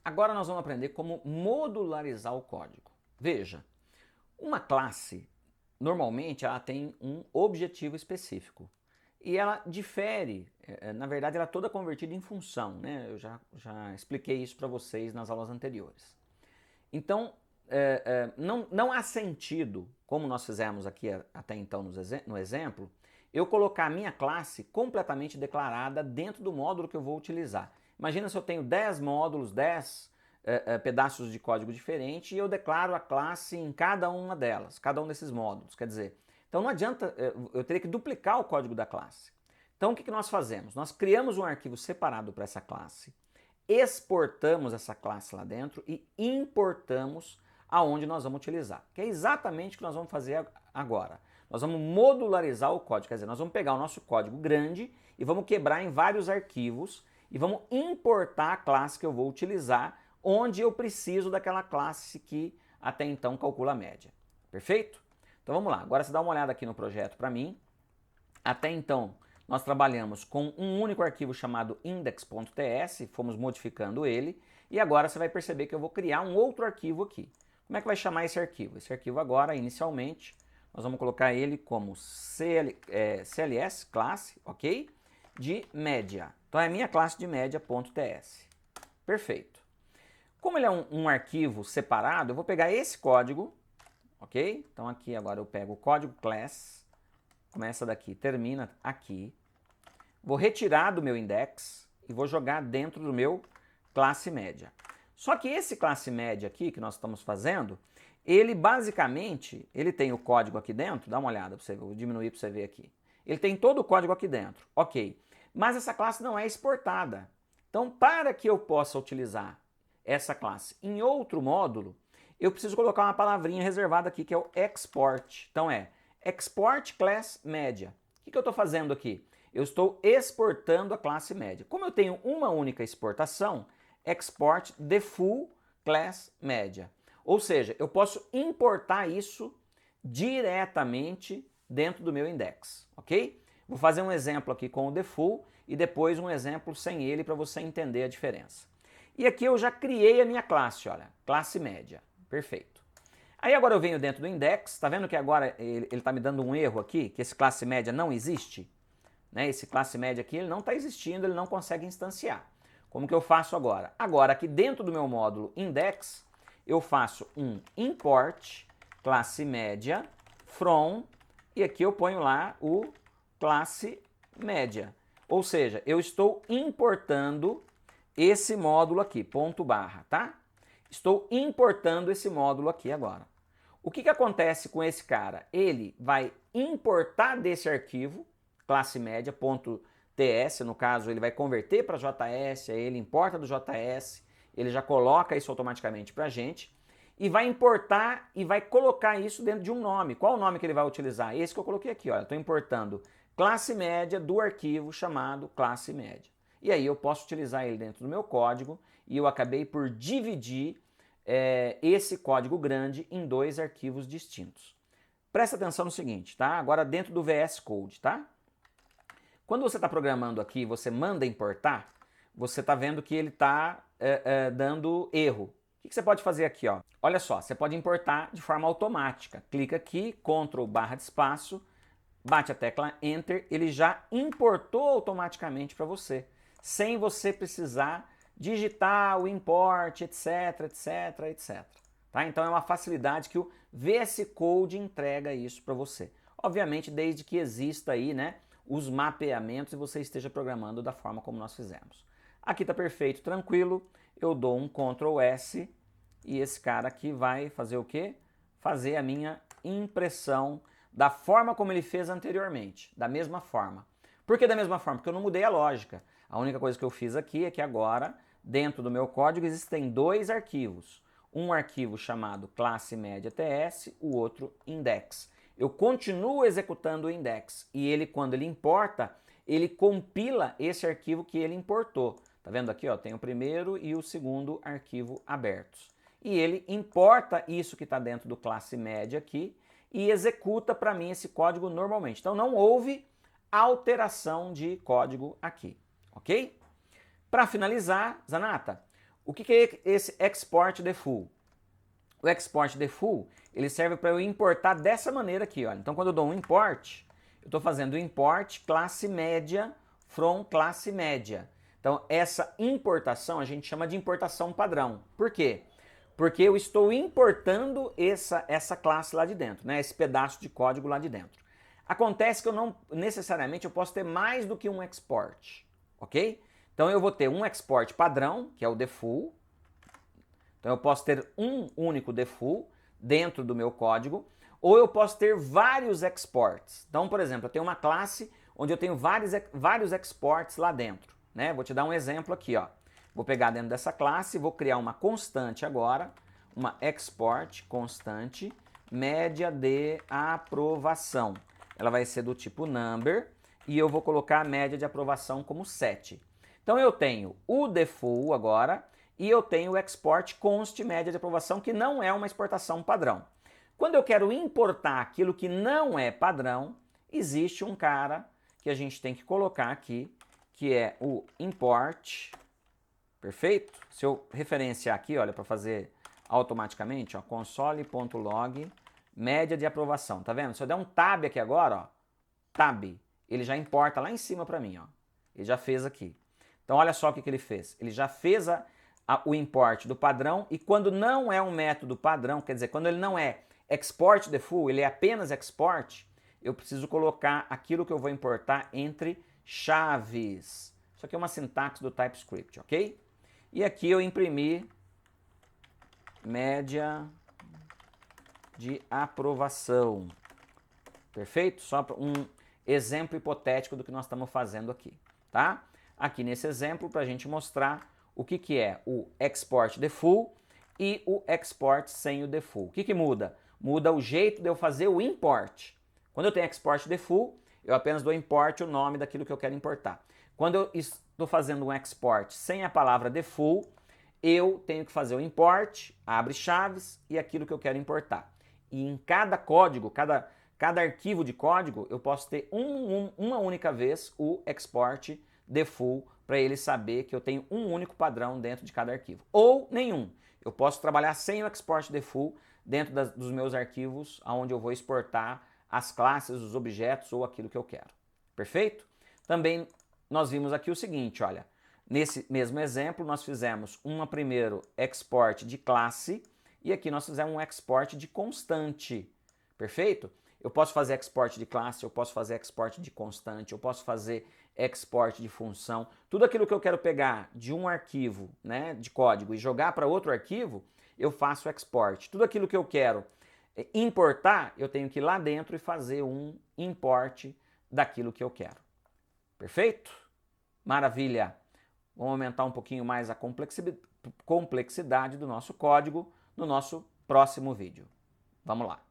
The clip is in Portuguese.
Agora nós vamos aprender como modularizar o código. Veja, uma classe, normalmente, ela tem um objetivo específico. E ela difere, na verdade, ela é toda convertida em função, né? Eu já expliquei isso para vocês nas aulas anteriores. Então, não há sentido, como nós fizemos aqui até então no exemplo, eu colocar a minha classe completamente declarada dentro do módulo que eu vou utilizar. Imagina se eu tenho 10 módulos, 10 pedaços de código diferente e eu declaro a classe em cada uma delas, cada um desses módulos. Quer dizer, então não adianta, eu teria que duplicar o código da classe. Então o que nós fazemos? Nós criamos um arquivo separado para essa classe, exportamos essa classe lá dentro e importamos aonde nós vamos utilizar, que é exatamente o que nós vamos fazer agora. Nós vamos modularizar o código, quer dizer, nós vamos pegar o nosso código grande e vamos quebrar em vários arquivos e vamos importar a classe que eu vou utilizar onde eu preciso daquela classe que até então calcula a média. Perfeito? Então vamos lá, agora você dá uma olhada aqui no projeto para mim. Até então nós trabalhamos com um único arquivo chamado index.ts, fomos modificando ele, e agora você vai perceber que eu vou criar um outro arquivo aqui. Como é que vai chamar esse arquivo? Esse arquivo agora, inicialmente, nós vamos colocar ele como CLS, classe, ok? De média. Então é a minha classe de média.ts. Perfeito. Como ele é um arquivo separado, eu vou pegar esse código, ok? Então aqui agora eu pego o código class, começa daqui, termina aqui. Vou retirar do meu index e vou jogar dentro do meu classe média. Só que esse classe média aqui que nós estamos fazendo, ele basicamente, ele tem o código aqui dentro, dá uma olhada para você ver, vou diminuir para você ver aqui. Ele tem todo o código aqui dentro, ok. Mas essa classe não é exportada. Então, para que eu possa utilizar essa classe em outro módulo, eu preciso colocar uma palavrinha reservada aqui, que é o export. Então é export class média. O que eu estou fazendo aqui? Eu estou exportando a classe média. Como eu tenho uma única exportação, export the full class média. Ou seja, eu posso importar isso diretamente dentro do meu index, ok? Vou fazer um exemplo aqui com o the full e depois um exemplo sem ele para você entender a diferença. E aqui eu já criei a minha classe, olha, classe média. Perfeito. Aí agora eu venho dentro do index, tá vendo que agora ele está me dando um erro aqui, que esse classe média não existe? Né? Esse classe média aqui ele não está existindo, ele não consegue instanciar. Como que eu faço agora? Agora aqui dentro do meu módulo index, eu faço um import classe média from, e aqui eu ponho lá o classe média. Ou seja, eu estou importando esse módulo aqui, ponto barra, tá? Estou importando esse módulo aqui agora. O que acontece com esse cara? Ele vai importar desse arquivo, classe média.ts, no caso ele vai converter para JS, aí ele importa do JS, ele já coloca isso automaticamente para a gente, e vai importar e vai colocar isso dentro de um nome. Qual o nome que ele vai utilizar? Esse que eu coloquei aqui, olha, estou importando classe média do arquivo chamado classe média. E aí eu posso utilizar ele dentro do meu código e eu acabei por dividir esse código grande em dois arquivos distintos. Presta atenção no seguinte, tá? Agora dentro do VS Code, tá? Quando você está programando aqui, você manda importar, você está vendo que ele está dando erro. O que você pode fazer aqui, ó? Olha só, você pode importar de forma automática. Clica aqui, Ctrl barra de espaço, bate a tecla Enter, ele já importou automaticamente para você, sem você precisar digitar o import, etc, etc, etc. Tá? Então é uma facilidade que o VS Code entrega isso para você. Obviamente, desde que exista aí, né, os mapeamentos e você esteja programando da forma como nós fizemos. Aqui está perfeito, tranquilo. Eu dou um Ctrl S e esse cara aqui vai fazer o quê? Fazer a minha impressão da forma como ele fez anteriormente, da mesma forma. Por que da mesma forma? Porque eu não mudei a lógica. A única coisa que eu fiz aqui é que agora, dentro do meu código, existem dois arquivos. Um arquivo chamado classe média TS, o outro index. Eu continuo executando o index e ele, quando ele importa, ele compila esse arquivo que ele importou. Tá vendo aqui, ó, tem o primeiro e o segundo arquivo abertos. E ele importa isso que está dentro do classe média aqui e executa para mim esse código normalmente. Então não houve alteração de código aqui, ok? Para finalizar, Zanata, O que é esse export default? O export default, ele serve para eu importar dessa maneira aqui, olha. Então, quando eu dou um import, eu estou fazendo import classe média from classe média. Então, essa importação a gente chama de importação padrão. Por quê? Porque eu estou importando essa classe lá de dentro, né? Esse pedaço de código lá de dentro. Acontece que eu não necessariamente eu posso ter mais do que um export, ok? Então eu vou ter um export padrão, que é o default. Então eu posso ter um único default dentro do meu código, ou eu posso ter vários exports. Então, por exemplo, eu tenho uma classe onde eu tenho vários exports lá dentro, né? Vou te dar um exemplo aqui, ó. Vou pegar dentro dessa classe, vou criar uma constante agora, uma export constante, média de aprovação. Ela vai ser do tipo number e eu vou colocar a média de aprovação como 7. Então eu tenho o default agora e eu tenho o export const média de aprovação, que não é uma exportação padrão. Quando eu quero importar aquilo que não é padrão, existe um cara que a gente tem que colocar aqui, que é o import. Perfeito? Se eu referenciar aqui, olha, para fazer automaticamente, ó, console.log, média de aprovação, tá vendo? Se eu der um tab aqui agora, ó, tab, ele já importa lá em cima para mim, ó. Ele já fez aqui. Então olha só o que ele fez. Ele já fez o import do padrão e quando não é um método padrão, quer dizer, quando ele não é export default, ele é apenas export, eu preciso colocar aquilo que eu vou importar entre chaves. Isso aqui é uma sintaxe do TypeScript, ok? E aqui eu imprimi média de aprovação. Perfeito? Só um exemplo hipotético do que nós estamos fazendo aqui, tá? Aqui nesse exemplo, para a gente mostrar o que é o export default e o export sem o default. O que muda? Muda o jeito de eu fazer o import. Quando eu tenho export default, eu apenas dou import o nome daquilo que eu quero importar. Quando eu estou fazendo um export sem a palavra default, eu tenho que fazer o import, abre chaves e aquilo que eu quero importar. E em cada código, cada arquivo de código, eu posso ter uma única vez o export default para ele saber que eu tenho um único padrão dentro de cada arquivo. Ou nenhum. Eu posso trabalhar sem o export default dentro dos meus arquivos, onde eu vou exportar as classes, os objetos ou aquilo que eu quero. Perfeito? Também nós vimos aqui o seguinte, olha. Nesse mesmo exemplo, nós fizemos primeiro export de classe e aqui nós fizemos um export de constante. Perfeito? Eu posso fazer export de classe, eu posso fazer export de constante, eu posso fazer export de função. Tudo aquilo que eu quero pegar de um arquivo, né, de código e jogar para outro arquivo, eu faço export. Tudo aquilo que eu quero importar, eu tenho que ir lá dentro e fazer um import daquilo que eu quero. Perfeito? Maravilha! Vamos aumentar um pouquinho mais a complexidade do nosso código no nosso próximo vídeo. Vamos lá!